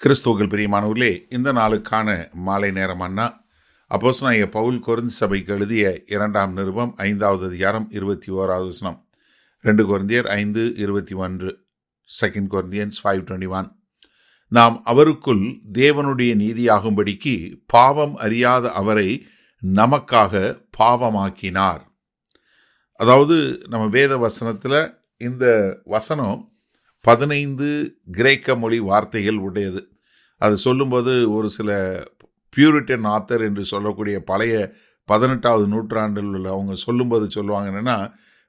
கிறிஸ்துவுக்குள் பிரியமானவர்களே, இந்த நாளுக்கான மாலை நேரம் அண்ணா அப்போஸ்தலனாகிய பவுல் கொரிந்து சபைக்கு எழுதிய 2ஆம் நிருபம் 5வது அதிகாரம் 21வது வசனம். 2 கொரிந்தியர் 5:21, 2 Corinthians 5:21. நாம் அவருக்குள் தேவனுடைய நீதியாகும்படிக்கு பாவம் அறியாத அவரை நமக்காக பாவமாக்கினார். அதாவது நம்ம வேத வசனத்தில் இந்த வசனம் 15 கிரேக்க மொழி வார்த்தைகள் உடையது. அது சொல்லும்போது ஒரு சில பியூரிட்டன் ஆத்தர் என்று சொல்லக்கூடிய பழைய 18வது நூற்றாண்டில் உள்ள அவங்க சொல்லும்போது சொல்லுவாங்க என்னென்னா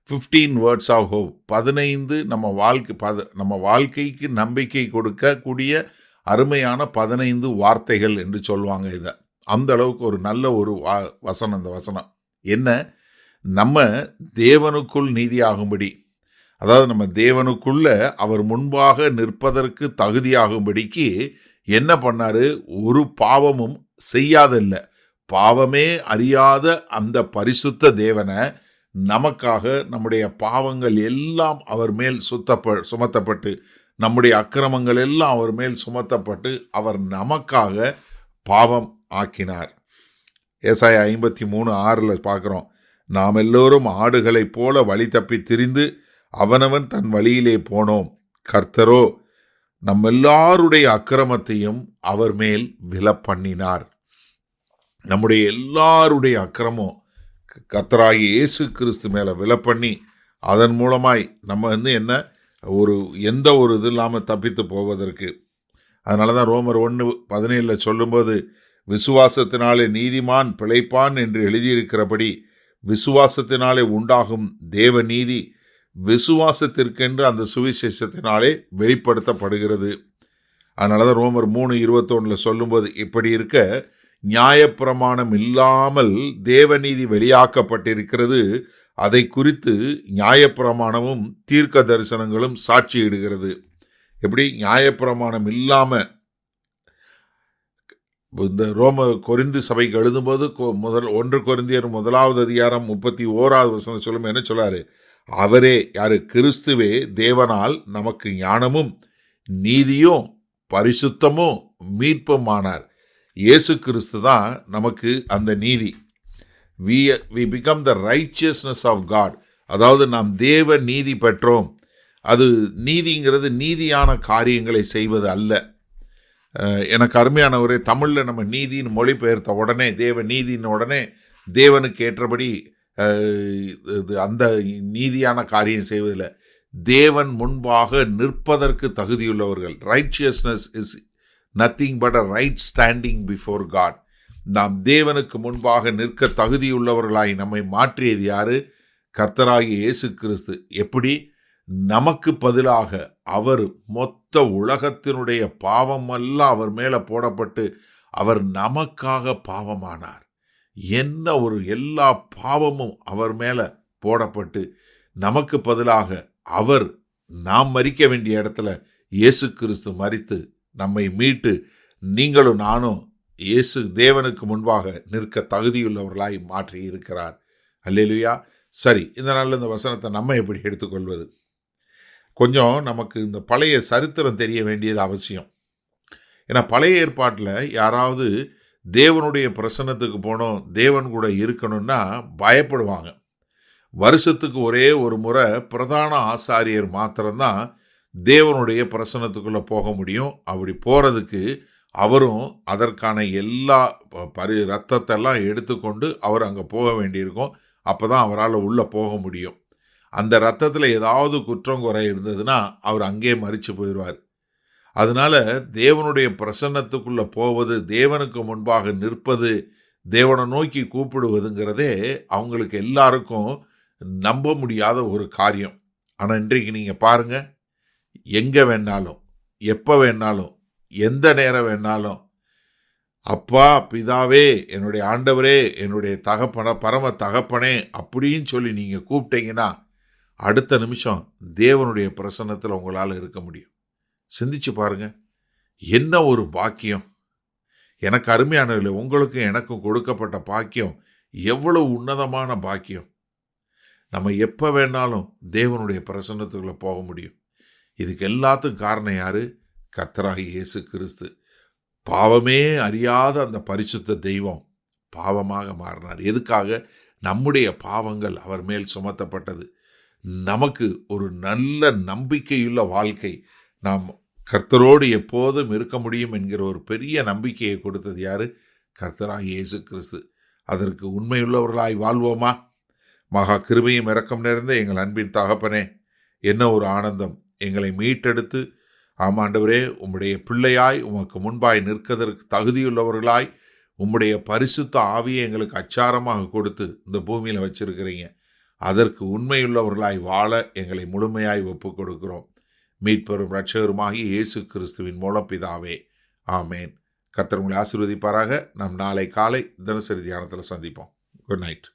15 வேர்ட்ஸ் ஆஃப் ஹோப். 15 நம்ம வாழ்க்கைக்கு நம்பிக்கை கொடுக்கக்கூடிய அருமையான 15 வார்த்தைகள் என்று சொல்லுவாங்க. இதை அந்த அளவுக்கு ஒரு நல்ல ஒரு வசனம். இந்த வசனம் என்ன? நம்ம தேவனுக்குள் நீதியாகும்படி, அதாவது நம்ம தேவனுக்குள்ள அவர் முன்பாக நிற்பதற்கு தகுதியாகும்படிக்கு என்ன பண்ணாரு? ஒரு பாவமும் செய்யாதில்லை. பாவமே அறியாத அந்த பரிசுத்த தேவனை நமக்காக நம்முடைய பாவங்கள் எல்லாம் அவர் மேல் சுமத்தப்பட்டு, நம்முடைய அக்கிரமங்கள் எல்லாம் அவர் மேல் சுமத்தப்பட்டு அவர் நமக்காக பாவம் ஆக்கினார். ஏசாயா 53:6 பார்க்குறோம், நாம் எல்லோரும் ஆடுகளைப் போல வழி தப்பி திரிந்து அவனவன் தன் வழியிலே போனோம், கர்த்தரோ நம்ம எல்லாருடைய அக்கிரமத்தையும் அவர் மேல் விலப்பண்ணினார். நம்முடைய எல்லாருடைய அக்கிரமம் கர்த்தராகிய இயேசு கிறிஸ்து மேலே விலப்பண்ணி அதன் மூலமாய் நம்ம என்ன எந்த ஒரு இது இல்லாமல் தப்பித்து போவதற்கு. அதனால தான் ரோமர் 1:17 சொல்லும்போது, விசுவாசத்தினாலே நீதிமான் பிழைப்பான் என்று எழுதியிருக்கிறபடி விசுவாசத்தினாலே உண்டாகும் தேவ நீதி விசுவாசத்திற்கென்று அந்த சுவிசேஷத்தினாலே வெளிப்படுத்தப்படுகிறது. அதனால தான் ரோமர் 3:21 சொல்லும்போது, இப்படி இருக்க நியாயப்பிரமாணம் இல்லாமல் தேவநீதி வெளியாக்கப்பட்டிருக்கிறது, அதை குறித்து நியாயப்பிரமாணமும் தீர்க்க தரிசனங்களும் சாட்சியிடுகிறது. எப்படி நியாயப்பிரமாணம் இல்லாமல் இந்த கொரிந்து சபைக்கு எழுதும்போது 1 கொரிந்தியர் 1வது அதிகாரம் 31வது வசனம் சொல்லும் என்ன சொல்லாரு? அவரே யாரு? கிறிஸ்துவே தேவனால் நமக்கு ஞானமும் நீதியும் பரிசுத்தமும் மீட்பும் ஆனார். இயேசு கிறிஸ்து தான் நமக்கு அந்த நீதி. we become the righteousness of God. அதாவது நாம் தேவ நீதி பெற்றோம். அது நீதிங்கிறது நீதியான காரியங்களை செய்வது அல்ல. எனக்கு அருமையானவரே, தமிழில் நம்ம நீதின்னு மொழிபெயர்த்த உடனே, தேவ நீதின்னு உடனே தேவனுக்கு ஏற்றபடி அந்த நீதியான காரியம் செய்வதில்லை. தேவன் முன்பாக நிற்பதற்கு தகுதியுள்ளவர்கள். Righteousness is nothing but a right standing before God. நாம் தேவனுக்கு முன்பாக நிற்க தகுதியுள்ளவர்களாய் நம்மை மாற்றியது யாரு? கர்த்தராகிய இயேசு கிறிஸ்து. எப்படி? நமக்கு பதிலாக அவர் மொத்த உலகத்தினுடைய பாவமெல்லாம் அவர் மேலே போடப்பட்டு அவர் நமக்காக பாவமானார். என்ன ஒரு எல்லா பாவமும் அவர் மேலே போடப்பட்டு நமக்கு பதிலாக அவர் நாம் மரிக்க வேண்டிய இடத்துல இயேசு கிறிஸ்து மரித்து நம்மை மீட்டு நீங்களும் நானும் இயேசு தேவனுக்கு முன்பாக நிற்க தகுதியுள்ளவர்களாய் மாற்றி இருக்கிறார். அல்லேலூயா. சரி, இந்த நாளில் இந்த வசனத்தை நம்ம எப்படி எடுத்துக்கொள்வது? கொஞ்சம் நமக்கு இந்த பழைய சரித்திரம் தெரிய வேண்டியது அவசியம். ஏன்னா பழைய ஏற்பாட்டில் யாராவது தேவனுடைய பிரசன்னத்துக்கு போனோம், தேவன் கூட இருக்கணும்னா பயப்படுவாங்க. வருஷத்துக்கு ஒரே ஒரு முறை பிரதான ஆசாரியர் மாத்திரம்தான் தேவனுடைய பிரசன்னத்துக்குள்ளே போக முடியும். அப்படி போகிறதுக்கு அவரும் அதற்கான எல்லா ரத்தத்தெல்லாம் எடுத்துக்கொண்டு அவர் அங்கே போக வேண்டியிருக்கும். அப்போ தான் அவரால் உள்ளே போக முடியும். அந்த ரத்தத்தில் ஏதாவது குற்றம் குறை இருந்ததுன்னா அவர் அங்கேயே மரித்து போயிடுவார். அதனால தேவனுடைய பிரசன்னத்துக்குள்ளே போவது, தேவனுக்கு முன்பாக நிற்பது, தேவனை நோக்கி கூப்பிடுவதுங்கிறதே அவங்களுக்கு எல்லாருக்கும் நம்ப முடியாத ஒரு காரியம். ஆனால் இன்றைக்கு நீங்கள் பாருங்கள், எங்கே வேணாலும், எப்போ வேணாலும், எந்த நேரம் வேணாலும், அப்பா பிதாவே, என்னுடைய ஆண்டவரே, என்னுடைய பரம தகப்பனே அப்படின்னு சொல்லி நீங்கள் கூப்பிட்டீங்கன்னா அடுத்த நிமிஷம் தேவனுடைய பிரசன்னத்தில் உங்களால் இருக்க முடியும். சிந்திச்சு பாருங்க, என்ன ஒரு பாக்கியம்! எனக்கு அருமையானதில்லை, உங்களுக்கும் எனக்கும் கொடுக்கப்பட்ட பாக்கியம் எவ்வளவு உன்னதமான பாக்கியம்! நம்ம எப்போ வேணாலும் தேவனுடைய பிரசன்னத்துக்குள்ளே போக முடியும். இதுக்கு எல்லாத்துக்கும் காரணம் யாரு? கர்த்தராகிய இயேசு கிறிஸ்து. பாவமே அறியாத அந்த பரிசுத்த தெய்வம் பாவமாக மாறினார். எதுக்காக? நம்முடைய பாவங்கள் அவர் மேல் சுமத்தப்பட்டது. நமக்கு ஒரு நல்ல நம்பிக்கையுள்ள வாழ்க்கை, நாம் கர்த்தரோடு எப்போதும் இருக்க முடியும் என்கிற ஒரு பெரிய நம்பிக்கையை கொடுத்தது யாரு? கர்த்தராகிய இயேசு கிறிஸ்து. அதற்கு உண்மையுள்ளவர்களாய் வாழ்வோமா? மகா கிருபையும் இரக்கம் நிறைந்த எங்கள் அன்பின் தகப்பனே, என்ன ஒரு ஆனந்தம்! எங்களை மீட்டெடுத்து, ஆமாண்டவரே, உம்முடைய பிள்ளையாய் உமக்கு முன்பாய் நிற்கதற்கு தகுதியுள்ளவர்களாய் உம்முடைய பரிசுத்த ஆவியை எங்களுக்கு அச்சாரமாக கொடுத்து இந்த பூமியில் வச்சிருக்கிறீங்க. அதற்கு உண்மையுள்ளவர்களாய் வாழ எங்களை முழுமையாய் ஒப்புக் கொடுக்கிறோம். மீட்பெரும் இரட்சகருமாகிய இயேசு கிறிஸ்துவின் மூலம் பிதாவே, ஆமேன். கர்த்தர் உங்களை ஆசீர்வதிப்பாராக. நாம் நாளை காலை தினசரி தியானத்தில் சந்திப்போம். Good night.